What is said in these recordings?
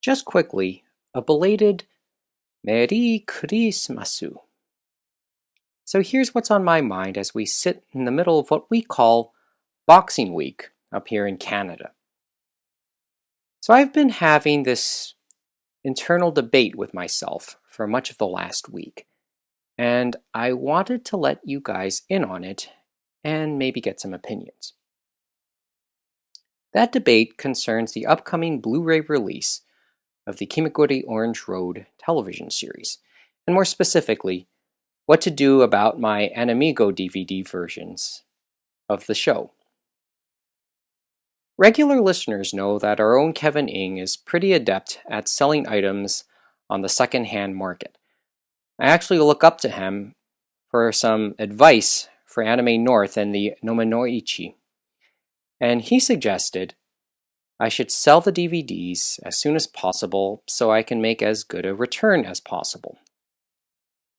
Just quickly, a belated Merry Christmasu. So here's what's on my mind as we sit in the middle of what we call Boxing Week up here in Canada. So I've been having this internal debate with myself for much of the last week, and I wanted to let you guys in on it and maybe get some opinions. That debate concerns the upcoming Blu-ray release of the Kimiguri Orange Road television series, and more specifically, what to do about my Anamigo DVD versions of the show. Regular listeners know that our own Kevin Ing is pretty adept at selling items on the second-hand market. I actually look up to him for some advice for Anime North and the Nomanoichi, and he suggested I should sell the DVDs as soon as possible so I can make as good a return as possible.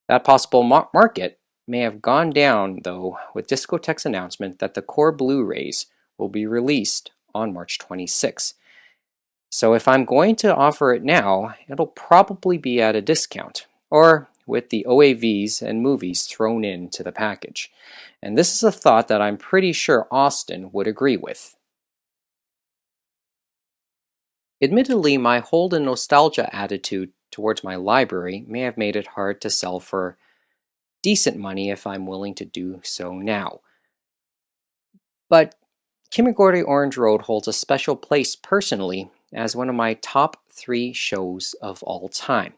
That possible market may have gone down, though, with Discotech's announcement that the core Blu-rays will be released on March 26. So if I'm going to offer it now, it'll probably be at a discount, or with the OAVs and movies thrown into the package. And this is a thought that I'm pretty sure Austin would agree with. Admittedly, my hold and nostalgia attitude towards my library may have made it hard to sell for decent money if I'm willing to do so now. But Kimiguri Orange Road holds a special place personally as one of my top 3 shows of all time.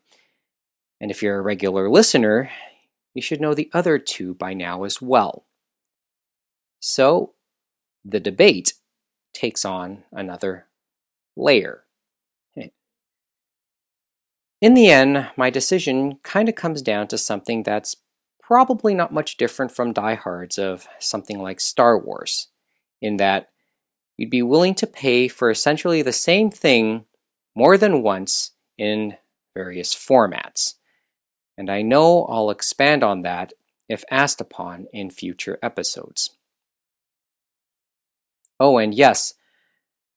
And if you're a regular listener, you should know the other 2 by now as well. So, the debate takes on another layer. In the end, my decision kind of comes down to something that's probably not much different from diehards of something like Star Wars, in that you'd be willing to pay for essentially the same thing more than once in various formats. And I know I'll expand on that if asked upon in future episodes. Oh, and yes,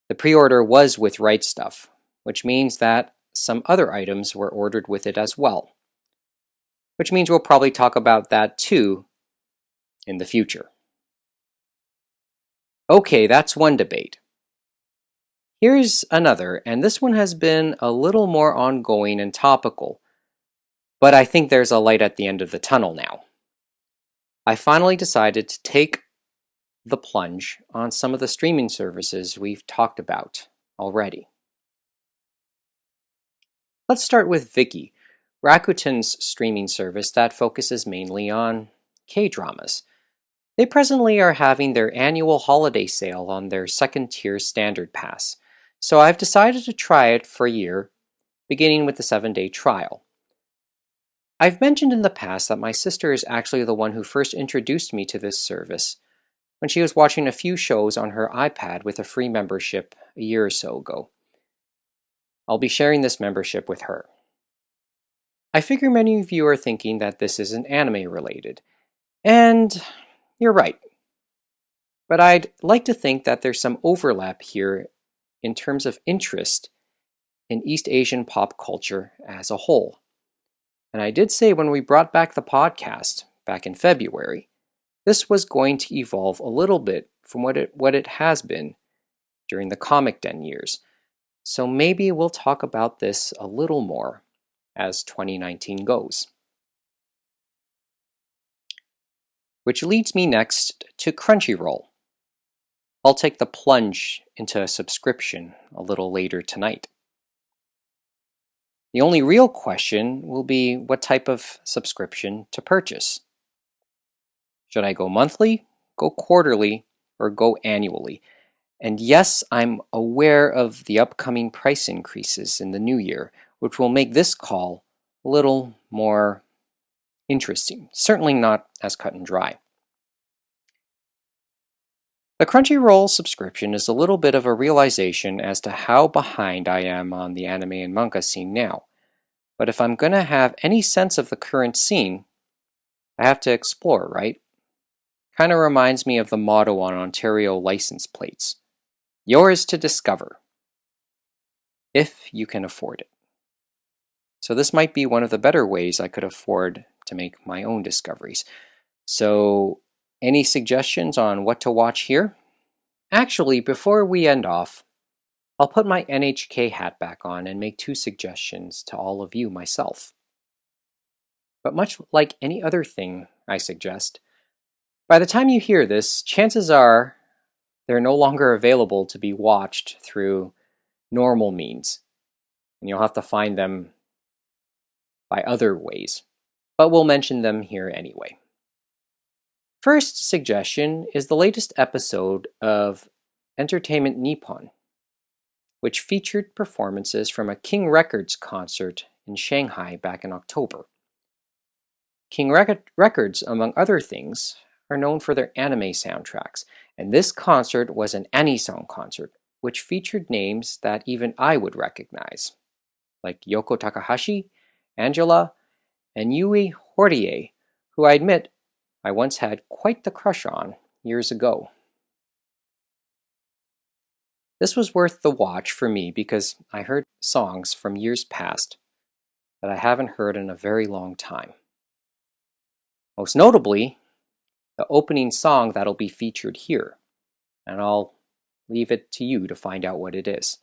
the pre-order was with Right Stuff, which means that some other items were ordered with it as well. Which means we'll probably talk about that too in the future. Okay, that's one debate. Here's another, and this one has been a little more ongoing and topical, but I think there's a light at the end of the tunnel now. I finally decided to take the plunge on some of the streaming services we've talked about already. Let's start with Viki, Rakuten's streaming service that focuses mainly on K-dramas. They presently are having their annual holiday sale on their second-tier standard pass, so I've decided to try it for a year, beginning with the 7-day trial. I've mentioned in the past that my sister is actually the one who first introduced me to this service when she was watching a few shows on her iPad with a free membership a year or so ago. I'll be sharing this membership with her. I figure many of you are thinking that this isn't anime related, and you're right. But I'd like to think that there's some overlap here in terms of interest in East Asian pop culture as a whole. And I did say when we brought back the podcast back in February, this was going to evolve a little bit from what it has been during the Comic Den years. So maybe we'll talk about this a little more as 2019 goes. Which leads me next to Crunchyroll. I'll take the plunge into a subscription a little later tonight. The only real question will be what type of subscription to purchase. Should I go monthly, go quarterly, or go annually? And yes, I'm aware of the upcoming price increases in the new year, which will make this call a little more interesting. Certainly not as cut and dry. The Crunchyroll subscription is a little bit of a realization as to how behind I am on the anime and manga scene now. But if I'm going to have any sense of the current scene, I have to explore, right? Kind of reminds me of the motto on Ontario license plates. Yours to discover. if you can afford it. So this might be one of the better ways I could afford to make my own discoveries. So, any suggestions on what to watch here? Actually, before we end off, I'll put my NHK hat back on and make two suggestions to all of you myself. But much like any other thing I suggest, by the time you hear this, chances are they're no longer available to be watched through normal means, and you'll have to find them by other ways. But we'll mention them here anyway. First suggestion is the latest episode of Entertainment Nippon, which featured performances from a King Records concert in Shanghai back in October. King Records, among other things, are known for their anime soundtracks, and this concert was an anisong concert, which featured names that even I would recognize, like Yoko Takahashi, Angela, and Yui Horie, who I admit I once had quite the crush on years ago. This was worth the watch for me because I heard songs from years past that I haven't heard in a very long time. Most notably, the opening song that'll be featured here, and I'll leave it to you to find out what it is.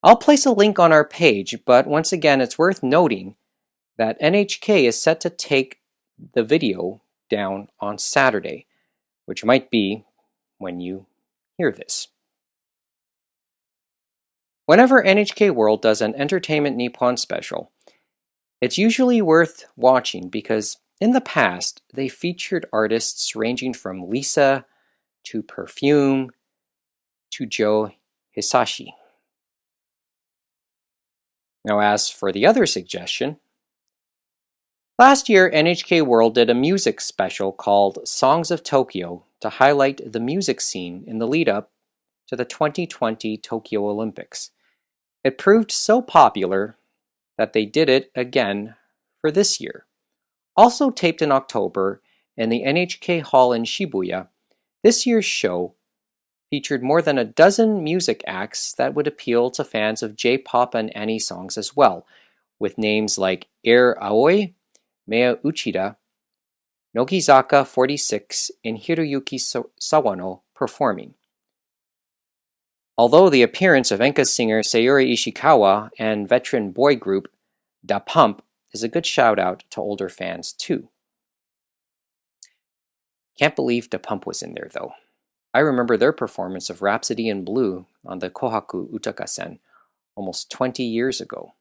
I'll place a link on our page, but once again, it's worth noting that NHK is set to take the video down on Saturday, which might be when you hear this. Whenever NHK World does an Entertainment Nippon special, it's usually worth watching because in the past, they featured artists ranging from Lisa to Perfume to Joe Hisashi. Now, as for the other suggestion, last year NHK World did a music special called Songs of Tokyo to highlight the music scene in the lead up to the 2020 Tokyo Olympics. It proved so popular that they did it again for this year. Also taped in October in the NHK Hall in Shibuya, this year's show featured more than a dozen music acts that would appeal to fans of J-pop and anisongs as well, with names like Air Aoi, Mea Uchida, Nogizaka 46, and Hiroyuki Sawano performing. Although the appearance of enka singer Sayuri Ishikawa and veteran boy group Da Pump is a good shout-out to older fans too. Can't believe Da Pump was in there though. I remember their performance of Rhapsody in Blue on the Kohaku Utakasen almost 20 years ago.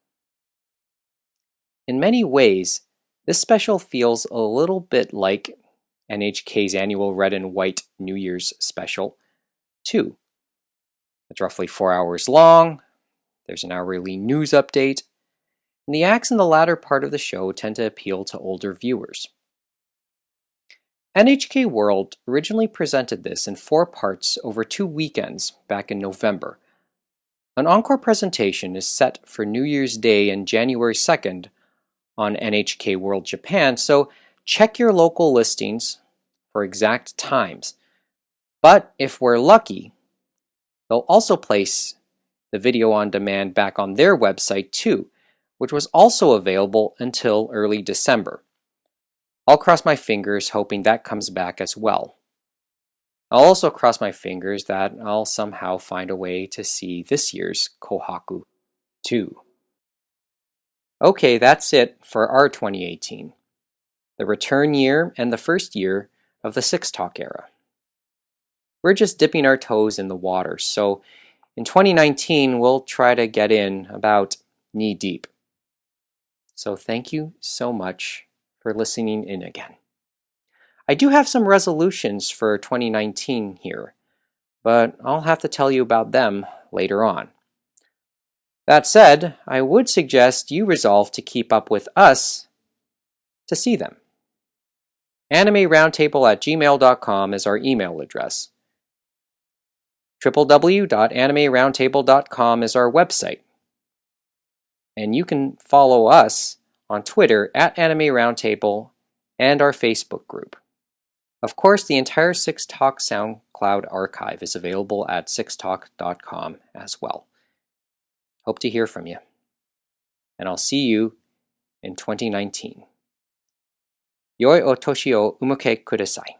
In many ways, this special feels a little bit like NHK's annual Red and White New Year's special, too. It's roughly 4 hours long, there's an hourly news update, and the acts in the latter part of the show tend to appeal to older viewers. NHK World originally presented this in 4 parts over 2 weekends back in November. An encore presentation is set for New Year's Day and January 2nd on NHK World Japan, so check your local listings for exact times. But if we're lucky, they'll also place the video on demand back on their website too, which was also available until early December. I'll cross my fingers hoping that comes back as well. I'll also cross my fingers that I'll somehow find a way to see this year's Kohaku too. Okay, that's it for our 2018, the return year and the first year of the Six Talk era. We're just dipping our toes in the water, so in 2019 we'll try to get in about knee deep. So thank you so much for listening in again. I do have some resolutions for 2019 here, but I'll have to tell you about them later on. That said, I would suggest you resolve to keep up with us to see them. animeroundtable@gmail.com is our email address. www.animeroundtable.com is our website. And you can follow us on Twitter @AnimeRoundtable and our Facebook group. Of course, the entire Six Talk SoundCloud archive is available at sixtalk.com as well. Hope to hear from you. And I'll see you in 2019. Yoi o toshi o umuke kudasai.